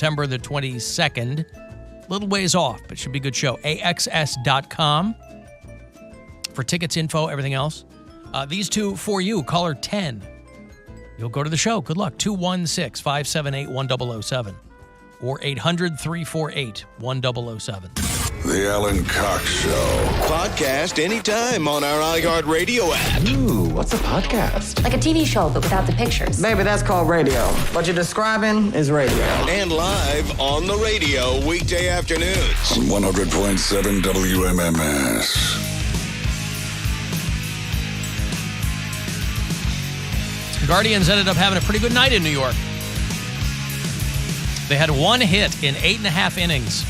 September the 22nd. Little ways off, but should be a good show. AXS.com for tickets, info, everything else. These two for you. Caller 10. You'll go to the show. Good luck. 216-578-1007 or 800-348-1007. The Alan Cox Show. Podcast anytime on our iHeartRadio app. Ooh, what's a podcast? Like a TV show, but without the pictures. Baby, that's called radio. What you're describing is radio. And live on the radio weekday afternoons. On 100.7 WMMS. Guardians ended up having a pretty good night in New York. They had one hit in 8.5 innings.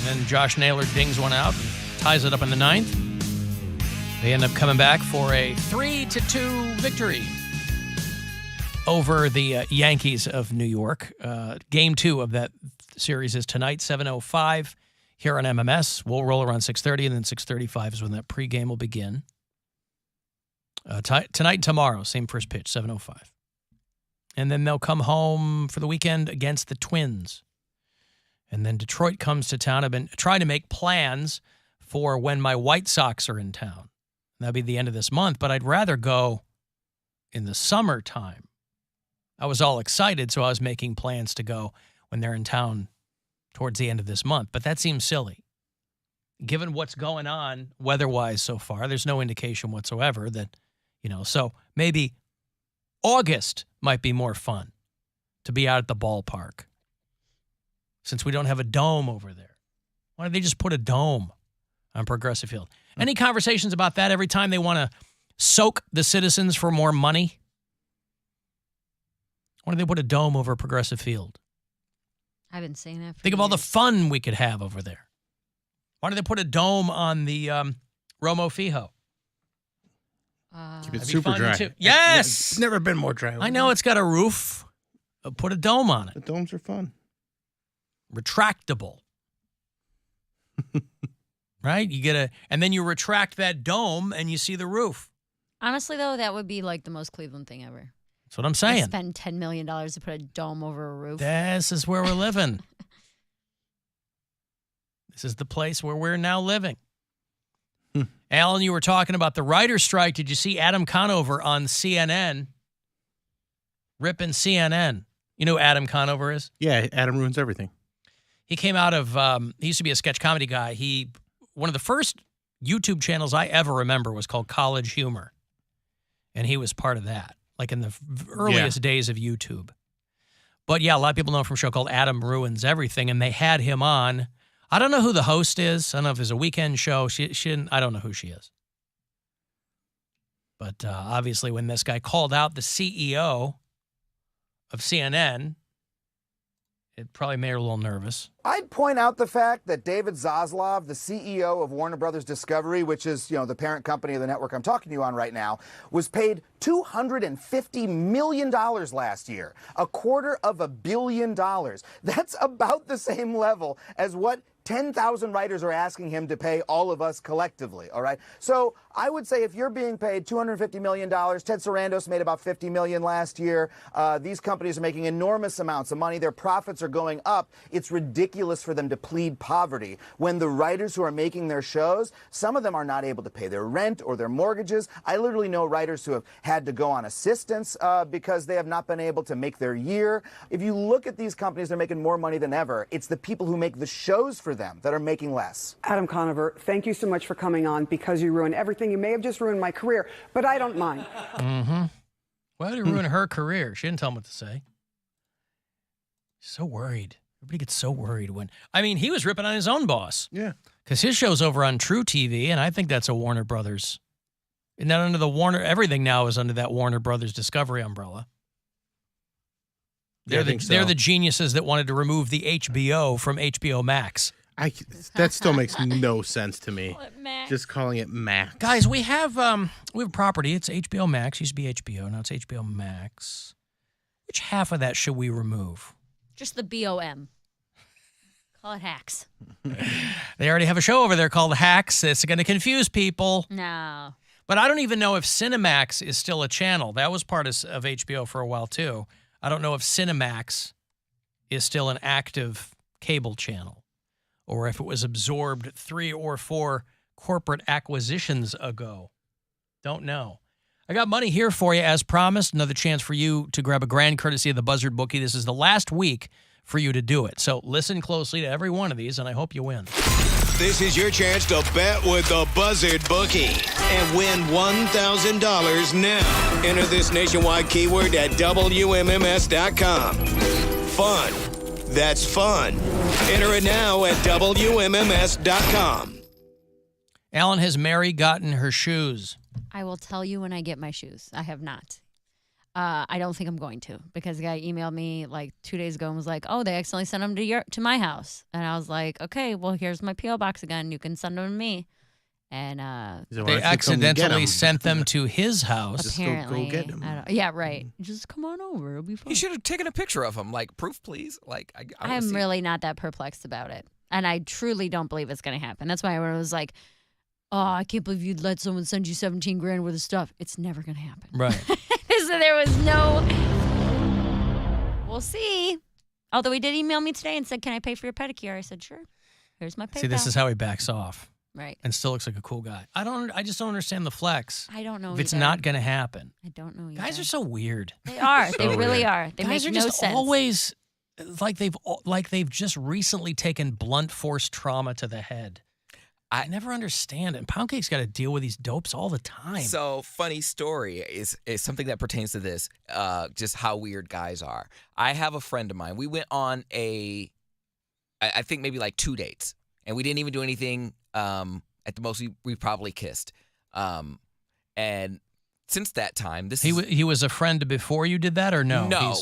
And then Josh Naylor dings one out and ties it up in the 9th. They end up coming back for a 3-2 victory over the Yankees of New York. Game 2 of that series is tonight, 7:05 here on MMS. We'll roll around 6:30, and then 6:35 is when that pregame will begin. Tonight and tomorrow, same first pitch, 7:05. And then they'll come home for the weekend against the Twins. And then Detroit comes to town. I've been trying to make plans for when my White Sox are in town. That'll be the end of this month, but I'd rather go in the summertime. I was all excited, so I was making plans to go when they're in town towards the end of this month. But that seems silly. Given what's going on weather-wise so far, there's no indication whatsoever that, so maybe August might be more fun to be out at the ballpark since we don't have a dome over there. Why don't they just put a dome on Progressive Field? Any conversations about that every time they want to soak the citizens for more money? Why don't they put a dome over Progressive Field? I've been saying that for Think of all the years. fun we could have over there. Why don't they put a dome on the Romo Fijo? Keep it super dry. Yes! It's never been more dry. I know it's got a roof. Put a dome on it. The domes are fun. Retractable. Right? And then you retract that dome and you see the roof. Honestly, though, that would be like the most Cleveland thing ever. That's what I'm saying. Spend $10 million to put a dome over a roof. This is where we're living. This is the place where we're now living. Alan, you were talking about the writer's strike. Did you see Adam Conover on CNN? Ripping CNN. You know who Adam Conover is? Yeah, Adam ruins everything. He came out of, he used to be a sketch comedy guy. One of the first YouTube channels I ever remember was called College Humor. And he was part of that, like in the earliest days of YouTube. But yeah, a lot of people know him from a show called Adam Ruins Everything, and they had him on. I don't know who the host is. I don't know if it's a weekend show. She didn't, I don't know who she is. But obviously when this guy called out the CEO of CNN, it probably made her a little nervous. I'd point out the fact that David Zaslav, the CEO of Warner Brothers Discovery, which is, the parent company of the network I'm talking to you on right now, was paid $250 million last year, $250 million. That's about the same level as what 10,000 writers are asking him to pay all of us collectively, all right? So I would say if you're being paid $250 million, Ted Sarandos made about $50 million last year. These companies are making enormous amounts of money. Their profits are going up. It's ridiculous for them to plead poverty when the writers who are making their shows, some of them are not able to pay their rent or their mortgages. I literally know writers who have had to go on assistance because they have not been able to make their year. If you look at these companies, they're making more money than ever. It's the people who make the shows for them that are making less. Adam Conover, thank you so much for coming on because you ruined everything. You may have just ruined my career, but I don't mind. Mm-hmm. Why did it ruin her career? She didn't tell him what to say. So worried. Everybody gets so worried when... he was ripping on his own boss. Yeah. Because his show's over on True TV, and I think that's a Warner Brothers... Isn't that under the Warner... Everything now is under that Warner Brothers Discovery umbrella. They're the geniuses that wanted to remove the HBO from HBO Max. That still makes no sense to me. Just calling it Max. Guys, we have property. It's HBO Max. Used to be HBO. Now it's HBO Max. Which half of that should we remove? Just the BOM. Call it Hacks. They already have a show over there called Hacks. It's going to confuse people. No. But I don't even know if Cinemax is still a channel. That was part of HBO for a while, too. I don't know if Cinemax is still an active cable channel, or if it was absorbed 3 or 4 corporate acquisitions ago. Don't know. I got money here for you, as promised. Another chance for you to grab a grand courtesy of the Buzzard Bookie. This is the last week for you to do it. So listen closely to every one of these, and I hope you win. This is your chance to bet with the Buzzard Bookie and win $1,000 now. Enter this nationwide keyword at WMMS.com. Fun. That's fun. Enter it now at WMMS.com. Alan, has Mary gotten her shoes? I will tell you when I get my shoes. I have not. I don't think I'm going to, because the guy emailed me like 2 days ago and was like, "Oh, they accidentally sent them to my house," and I was like, "Okay, well, here's my PO box again. You can send them to me." And they accidentally sent them to his house. Apparently, just go get them. Yeah, right. Just come on over. It'll be fun. You should have taken a picture of them, like proof, please. Like I'm really not that perplexed about it, and I truly don't believe it's going to happen. That's why I was like, "Oh, I can't believe you'd let someone send you $17 grand worth of stuff." It's never going to happen. Right. So there was no. We'll see. Although he did email me today and said, "Can I pay for your pedicure?" I said, "Sure. Here's my PayPal." See, this is how he backs off. Right. And still looks like a cool guy. I just don't understand the flex. I don't know if it's either. not going to happen. I don't know either. Guys are so weird. They are. They really are. They Guys make are no just sense. always like they've just recently taken blunt force trauma to the head. I never understand it. And Poundcake's got to deal with these dopes all the time. So, funny story is something that pertains to this, just how weird guys are. I have a friend of mine. We went on I think maybe like 2 dates, and we didn't even do anything. At the most, we probably kissed. And since that time, he was a friend before you did that, or no? No,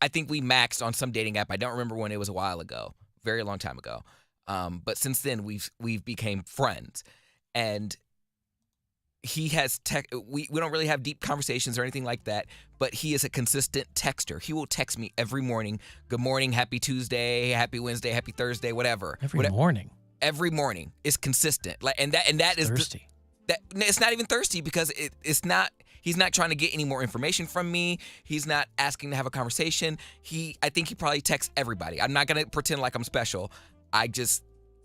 I think we maxed on some dating app. I don't remember when. It was a while ago, very long time ago. But since then, we've became friends, and he has we don't really have deep conversations or anything like that, but he is a consistent texter. He will text me every morning, "Good morning, happy Tuesday, happy Wednesday, happy Thursday," whatever. Every morning. Every morning is consistent. Like, and that is thirsty. It's not even thirsty, because it's not. He's not trying to get any more information from me. He's not asking to have a conversation. I think he probably texts everybody. I'm not gonna pretend like I'm special.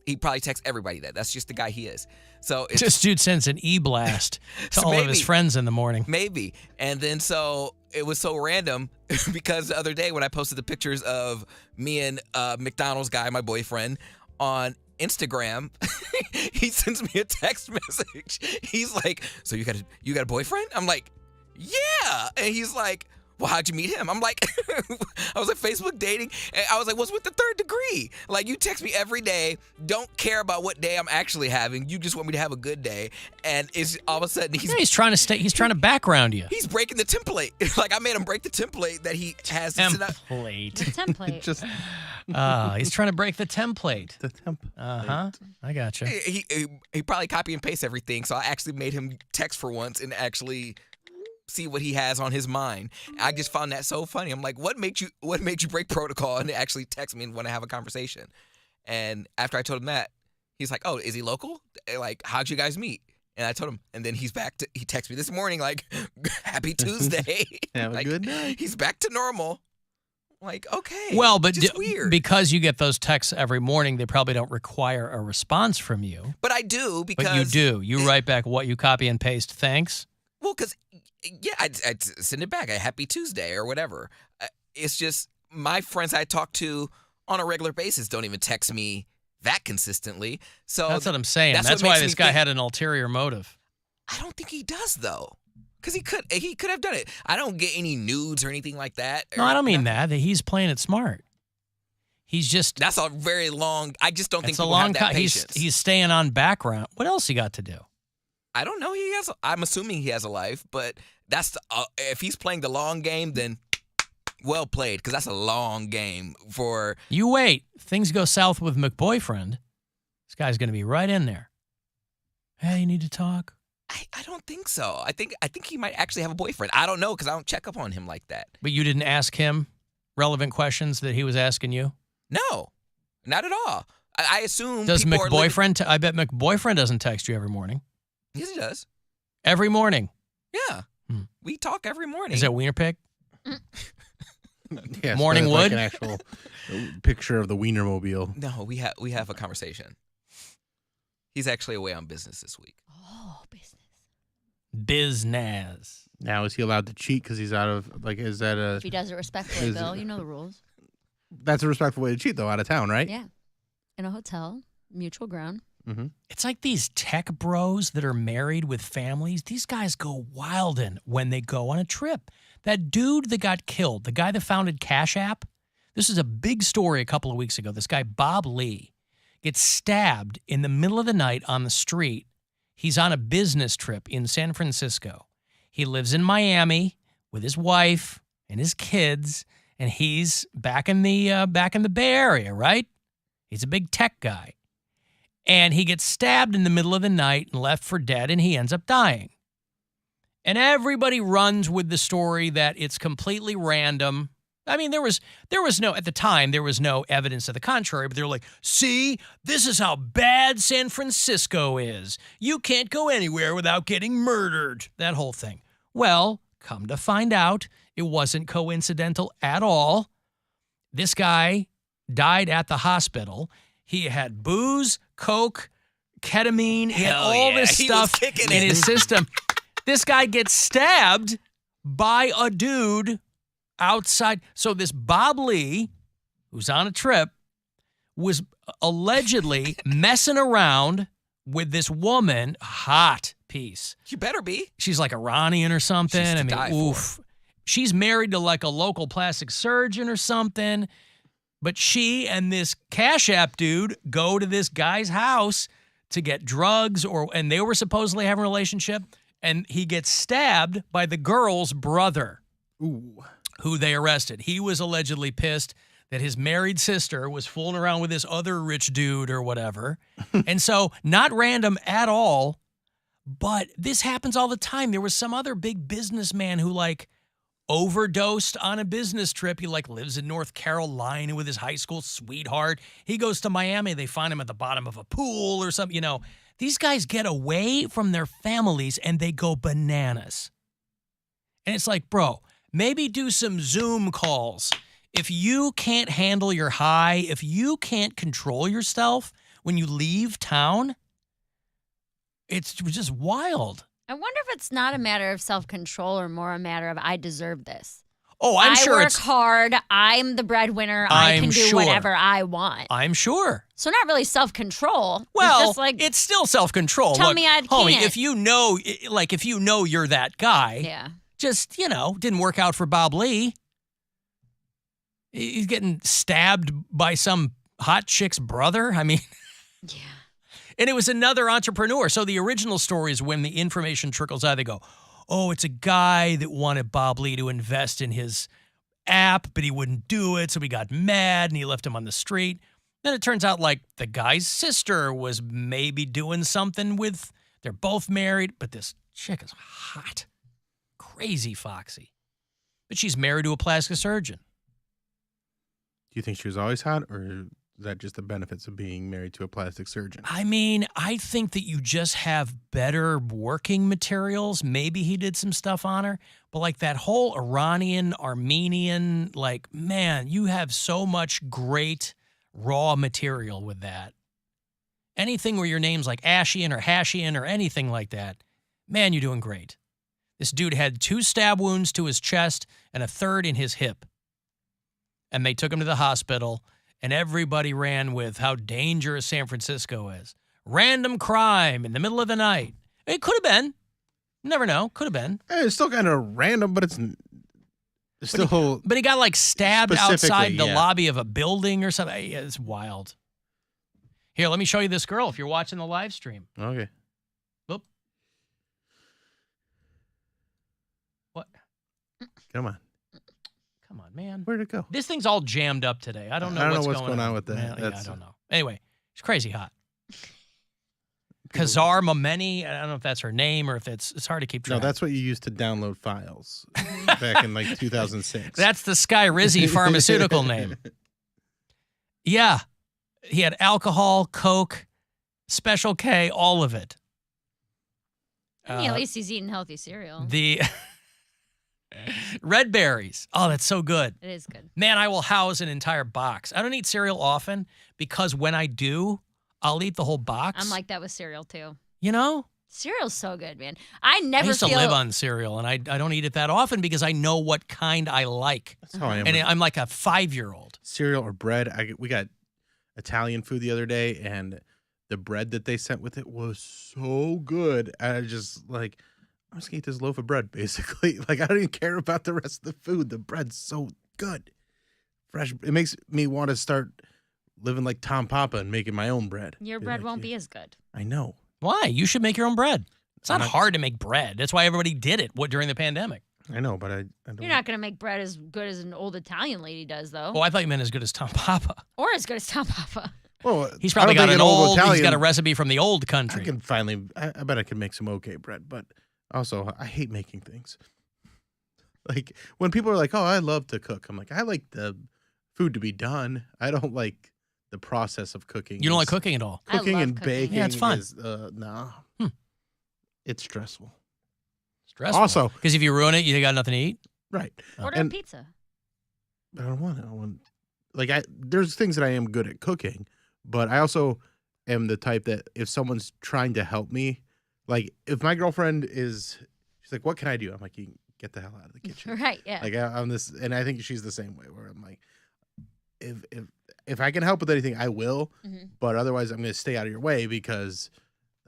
He probably texts everybody that. That's just the guy he is. So this dude sends an e-blast to all of his friends in the morning. Maybe. And then so it was so random because the other day when I posted the pictures of me and McDonald's guy, my boyfriend, on Instagram, he sends me a text message. He's like, "So you got a boyfriend?" I'm like, "Yeah." And he's like, "Well, how'd you meet him?" I'm like, I was like, Facebook dating. And I was like, what's with the third degree? Like, you text me every day, don't care about what day I'm actually having. You just want me to have a good day. And it's all of a sudden he's trying to background you. He's breaking the template. Like, I made him break the template that he has. Template. The template. Just he's trying to break the template. the template. Uh-huh. I gotcha. He probably copy and paste everything. So I actually made him text for once and actually see what he has on his mind. I just found that so funny. I'm like, what made you break protocol and actually text me and want to have a conversation? And after I told him that, he's like, "Oh, is he local? Like, how'd you guys meet?" And I told him, and then he texted me this morning like, "Happy Tuesday." Have a good night. He's back to normal. Like, okay. Well, but just weird. Because you get those texts every morning, they probably don't require a response from you. But I do, because... But you do. You write back what you copy and paste. Thanks. Well, because, yeah, I'd send it back, a happy Tuesday or whatever. It's just my friends I talk to on a regular basis don't even text me that consistently. So that's what I'm saying. That's why this guy had an ulterior motive. I don't think he does, though. Because he could have done it. I don't get any nudes or anything like that. No, I don't mean that. He's playing it smart. He's just... That's a very long... I just don't think people have that patience. He's staying on background. What else he got to do? I don't know. I'm assuming he has a life, but if he's playing the long game, then well played, because that's a long game for... You wait. If things go south with McBoyfriend, this guy's going to be right in there. Hey, you need to talk? I don't think so. I think he might actually have a boyfriend. I don't know, because I don't check up on him like that. But you didn't ask him relevant questions that he was asking you? No, not at all. I assume... Does McBoyfriend... I bet McBoyfriend doesn't text you every morning. Yes, he does. Every morning? Yeah. We talk every morning. Is that wiener pig? Yeah, so Morning it's wood? like an actual picture of the Wienermobile. No, we have a conversation. He's actually away on business this week. Oh, business. Biznaz. Now, is he allowed to cheat because he's out of, like, is that a... If he does it respectfully, Is it- Bill, you know the rules. That's a respectful way to cheat, though, out of town, right? Yeah. In a hotel, mutual ground. Mm-hmm. It's like these tech bros that are married with families. These guys go wildin' when they go on a trip. That dude that got killed, the guy that founded Cash App, this is a big story a couple of weeks ago. This guy, Bob Lee, gets stabbed in the middle of the night on the street. He's on a business trip in San Francisco. He lives in Miami with his wife and his kids, and he's back in the Bay Area, right? He's a big tech guy. And he gets stabbed in the middle of the night and left for dead, and he ends up dying. And everybody runs with the story that it's completely random. I mean, there was no, at the time, there was no evidence to the contrary, but they were like, see, this is how bad San Francisco is. You can't go anywhere without getting murdered. That whole thing. Well, come to find out, it wasn't coincidental at all. This guy died at the hospital. He had booze, coke, ketamine, he had all this stuff in his system. This guy gets stabbed by a dude outside. So this Bob Lee, who's on a trip, was allegedly messing around with this woman, hot piece. You better be. She's like Iranian or something. She's to I mean, die oof. for. She's married to like a local plastic surgeon or something. But she and this Cash App dude go to this guy's house to get drugs, and they were supposedly having a relationship, and he gets stabbed by the girl's brother, who they arrested. He was allegedly pissed that his married sister was fooling around with this other rich dude or whatever. And so, not random at all, but this happens all the time. There was some other big businessman who, like, overdosed on a business trip. He like lives in North Carolina with his high school sweetheart. He goes to Miami. They find him at the bottom of a pool or something. You know, these guys get away from their families and they go bananas. And it's like, bro, maybe do some Zoom calls. If you can't handle your high, if you can't control yourself when you leave town, it's just wild. I wonder if it's not a matter of self-control or more a matter of I deserve this. Oh, I'm sure I work it's hard. I'm the breadwinner. I can do whatever I want. I'm sure. So not really self-control. Well, it's just like, it's still self-control. Tell Look, me I homie, can't. if you know you're that guy, yeah. just, didn't work out for Bob Lee. He's getting stabbed by some hot chick's brother. I mean, yeah. And it was another entrepreneur. So the original story is when the information trickles out, they go, oh, it's a guy that wanted Bob Lee to invest in his app, but he wouldn't do it. So he got mad and he left him on the street. Then it turns out like the guy's sister was maybe doing something with, they're both married, but this chick is hot, crazy foxy. But she's married to a plastic surgeon. Do you think she was always hot, or is that just the benefits of being married to a plastic surgeon? I mean, I think that you just have better working materials. Maybe he did some stuff on her. But like that whole Iranian, Armenian, like, man, you have so much great raw material with that. Anything where your name's like Ashian or Hashian or anything like that, man, you're doing great. This dude had 2 stab wounds to his chest and a 3rd in his hip. And they took him to the hospital. And everybody ran with how dangerous San Francisco is. Random crime in the middle of the night. It could have been. Never know. Could have been. It's still kind of random, but it's still. But he got like stabbed outside the yeah. lobby of a building or something. Yeah, it's wild. Here, let me show you this girl if you're watching the live stream. Okay. Whoop. What? Come on. Come on, man. Where'd it go? This thing's all jammed up today. I don't know what's going on with that. Man, I don't know. Anyway, she's crazy hot. Kazar Mameni. I don't know if that's her name or if it's hard to keep track. No, that's what you used to download files back in like 2006. That's the Sky Rizzy pharmaceutical name. Yeah. He had alcohol, Coke, Special K, all of it. I mean, at least he's eating healthy cereal. Red berries. Oh, that's so good. It is good. Man, I will house an entire box. I don't eat cereal often because when I do, I'll eat the whole box. I'm like that with cereal too. You know? Cereal's so good, man. I never I used to feel live on cereal, and I don't eat it that often because I know what kind I like. That's how I am. And I'm like a 5-year-old. Cereal or bread. We got Italian food the other day, and the bread that they sent with it was so good. I just like, I'm just gonna eat this loaf of bread, basically. Like, I don't even care about the rest of the food. The bread's so good. Fresh. It makes me want to start living like Tom Papa and making my own bread. Your bread won't be as good. I know. Why? You should make your own bread. It's not hard to make bread. That's why everybody did it during the pandemic. I know, but I don't. You're not going to make bread as good as an old Italian lady does, though. Oh, I thought you meant as good as Tom Papa. Or as good as Tom Papa. Well, He's probably got an old Italian, he's got a recipe from the old country. I can finally, I bet I can make some okay bread, but also I hate making things. Like when people are like, oh, I love to cook. I'm like, I like the food to be done. I don't like the process of cooking. You don't like cooking at all? Cooking and baking. Yeah, it's fun. Is, no. It's stressful. Stressful. Also, because if you ruin it, you got nothing to eat. Right. Order a pizza. I don't want it. There's things that I am good at cooking, but I also am the type that if someone's trying to help me, like if my girlfriend she's like, what can I do? I'm like, you can get the hell out of the kitchen. Right, yeah. Like I'm this, and I think she's the same way where I'm like, if I can help with anything, I will, but otherwise I'm going to stay out of your way because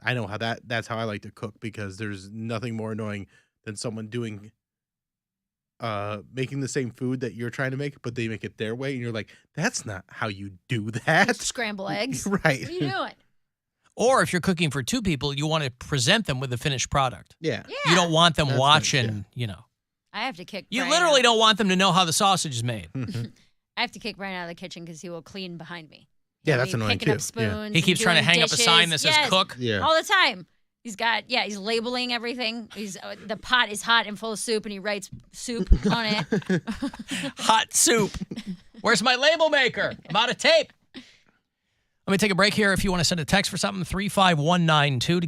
I know how that's how I like to cook, because there's nothing more annoying than someone doing making the same food that you're trying to make, but they make it their way, and you're like, that's not how you do that. Scramble eggs. Right. What are you doing? Or if you're cooking for 2 people, you want to present them with the finished product. Yeah. You don't want them That's watching, you know. I have to kick You Brian literally out. don't want them to know how the sausage is made. I have to kick Brian out of the kitchen because he will clean behind me. Yeah, He'll that's be annoying picking too. up spoons. He keeps and trying to doing hang up a dishes. sign that says Yes, cook. Yeah. all the time. He's labeling everything. The pot is hot and full of soup, and he writes soup on it. Hot soup. Where's my label maker? I'm out of tape. Let me take a break here. If you want to send a text for something, 35192 to get